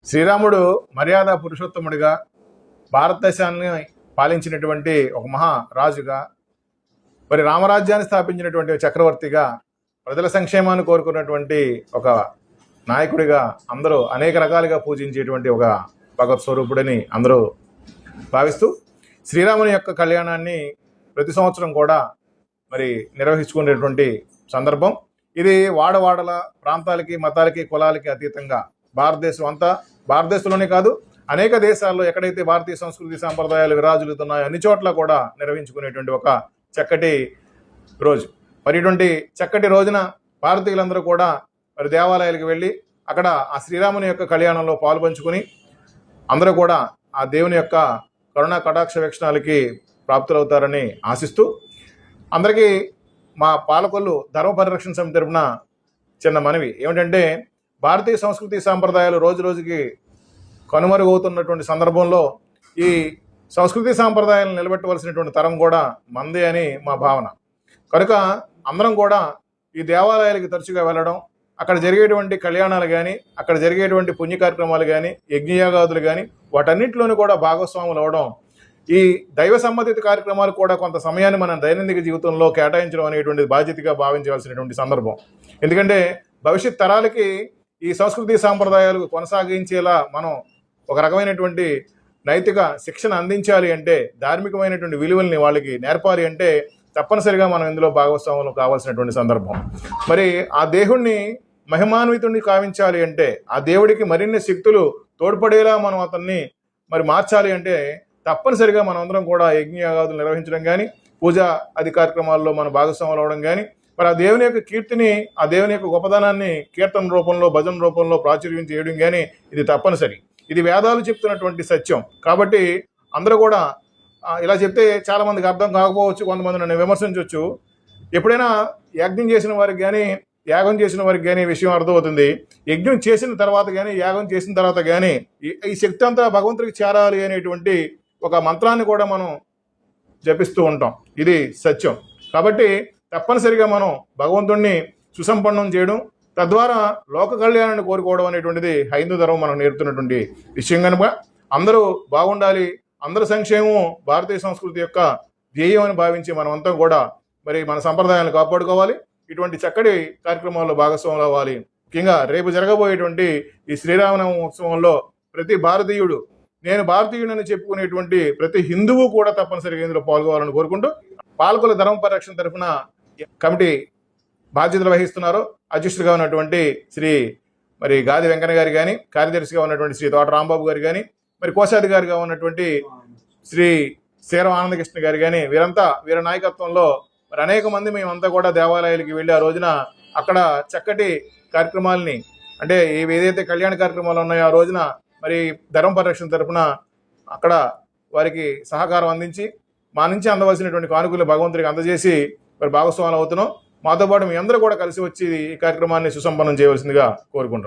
శ్రీరాముడు మర్యాద పురుషోత్తముడిగా భారతదేశాన్ని పాలించినటువంటి ఒక మహా రాజుగా, మరి రామరాజ్యాన్ని స్థాపించినటువంటి చక్రవర్తిగా, ప్రజల సంక్షేమాన్ని కోరుకున్నటువంటి ఒక నాయకుడిగా అందరూ అనేక రకాలుగా పూజించేటువంటి ఒక భగవత్ స్వరూపుడని అందరూ భావిస్తూ శ్రీరాముని యొక్క కళ్యాణాన్ని ప్రతి సంవత్సరం కూడా మరి నిర్వహించుకునేటువంటి సందర్భం ఇది. వాడవాడల ప్రాంతాలకి, మతాలకి, కులాలకి అతీతంగా భారతదేశం అంతా, భారతదేశంలోనే కాదు అనేక దేశాల్లో ఎక్కడైతే భారతీయ సంస్కృతి సాంప్రదాయాలు విరాజులుతున్నాయో అన్ని చోట్ల కూడా నిర్వహించుకునేటువంటి ఒక చక్కటి రోజు. మరి ఇటువంటి చక్కటి రోజున భారతీయులందరూ కూడా మరి దేవాలయాలకు వెళ్ళి అక్కడ ఆ శ్రీరాముని యొక్క కళ్యాణంలో పాల్పంచుకుని అందరూ కూడా ఆ దేవుని యొక్క కరుణా కటాక్ష వీక్షణాలకి ప్రాప్తులవుతారని ఆశిస్తూ, అందరికీ మా పాలకొల్లు ధర్మ పరిరక్షణ సమితి తరపున చిన్న మనవి ఏమిటంటే, భారతీయ సంస్కృతి సాంప్రదాయాలు రోజు రోజుకి కనుమరుగవుతున్నటువంటి సందర్భంలో ఈ సంస్కృతి సాంప్రదాయాలను నిలబెట్టవలసినటువంటి తరం కూడా మందే అని మా భావన. కనుక అందరం కూడా ఈ దేవాలయాలకి తరచుగా వెళ్ళడం, అక్కడ జరిగేటువంటి కళ్యాణాలు కానీ, అక్కడ జరిగేటువంటి పుణ్య కార్యక్రమాలు కానీ, యజ్ఞయాగాదులు కానీ, వాటన్నింటిలోనూ కూడా భాగస్వాములు అవడం, ఈ దైవ సంబంధిత కార్యక్రమాలు కూడా కొంత సమయాన్ని మన దైనందిక జీవితంలో కేటాయించడం అనేటువంటి బాధ్యతగా భావించవలసినటువంటి సందర్భం. ఎందుకంటే భవిష్యత్ తరాలకి ఈ సంస్కృతి సాంప్రదాయాలు కొనసాగించేలా మనం ఒక రకమైనటువంటి నైతిక శిక్షణ అందించాలి అంటే, ధార్మికమైనటువంటి విలువల్ని వాళ్ళకి నేర్పాలి అంటే తప్పనిసరిగా మనం ఇందులో భాగస్వాములు కావాల్సినటువంటి సందర్భం. మరి ఆ దేవుణ్ణి మహిమాన్వితుడిని కావించాలి అంటే, ఆ దేవుడికి మరిన్ని శక్తులు తోడ్పడేలా మనం అతన్ని మరి మార్చాలి అంటే తప్పనిసరిగా మనం అందరం కూడా యజ్ఞయాగాదులు నిర్వహించడం కానీ, పూజా ఆది కార్యక్రమాల్లో మన భాగస్వాములు అవడం కానీ, మరి ఆ దేవుని యొక్క కీర్తిని, ఆ దేవుని యొక్క గొప్పదనాన్ని కీర్తన రూపంలో, భజన రూపంలో ప్రాచుర్యం చేయడం కానీ ఇది తప్పనిసరి. ఇది వేదాలు చెప్తున్నటువంటి సత్యం. కాబట్టి అందరూ కూడా ఇలా చెప్తే చాలామందికి అర్థం కాకపోవచ్చు, కొంతమంది నన్ను విమర్శించవచ్చు. ఎప్పుడైనా యజ్ఞం చేసిన వారికి కానీ, యాగం చేసిన వారికి కానీ విషయం అర్థమవుతుంది. యజ్ఞం చేసిన తర్వాత కానీ, యాగం చేసిన తర్వాత కానీ ఈ శక్తి అంతా భగవంతుడికి చేరాలి అనేటువంటి ఒక మంత్రాన్ని కూడా మనం జపిస్తూ ఉంటాం. ఇది సత్యం. కాబట్టి తప్పనిసరిగా మనం భగవంతుడిని సుసంపన్నం చేయడం, తద్వారా లోక కళ్యాణాన్ని కోరుకోవడం అనేటువంటిది హైందూ ధర్మం మనం నేర్పుతున్నటువంటి విషయం. కనుక అందరూ బాగుండాలి, అందరి సంక్షేమం భారతీయ సంస్కృతి యొక్క ధ్యేయం అని భావించి మనమంతా కూడా మరి మన సంప్రదాయాలను కాపాడుకోవాలి. ఇటువంటి చక్కటి కార్యక్రమాల్లో భాగస్వాములు అవ్వాలి. ముఖ్యంగా రేపు జరగబోయేటువంటి ఈ శ్రీరామనవమి ఉత్సవంలో ప్రతి భారతీయుడు, నేను భారతీయుడని చెప్పుకునేటువంటి ప్రతి హిందువు కూడా తప్పనిసరిగా ఇందులో పాల్గొవాలని కోరుకుంటూ, పాలకొల్లు ధర్మ పరిరక్షణ తరఫున కమిటీ బాధ్యతలు వహిస్తున్నారు అధ్యక్షుడిగా ఉన్నటువంటి శ్రీ మరి గాది వెంకన్న గారు కానీ, కార్యదర్శిగా ఉన్నటువంటి శ్రీ తోట రాంబాబు గారు కానీ, మరి కోశాధికారిగా ఉన్నటువంటి శ్రీ శ్రీరామ ఆనందకృష్ణ గారు కానీ, వీరి నాయకత్వంలో మరి అనేక మంది మేమంతా కూడా దేవాలయాలకి వెళ్ళి ఆ రోజున అక్కడ చక్కటి కార్యక్రమాలని, అంటే ఏదైతే కళ్యాణ కార్యక్రమాలు ఉన్నాయో ఆ రోజున మరి ధర్మ పరిరక్షణ తరఫున అక్కడ వారికి సహకారం అందించి మా నుంచి అందవలసినటువంటి కానుకలు భగవంతుడికి అందజేసి మరి భాగస్వాములు అవుతున్నాం. మాతో పాటు మీ అందరూ కూడా కలిసి వచ్చి ఈ కార్యక్రమాన్ని సుసంపన్నం చేయవలసిందిగా కోరుకుంటున్నాం.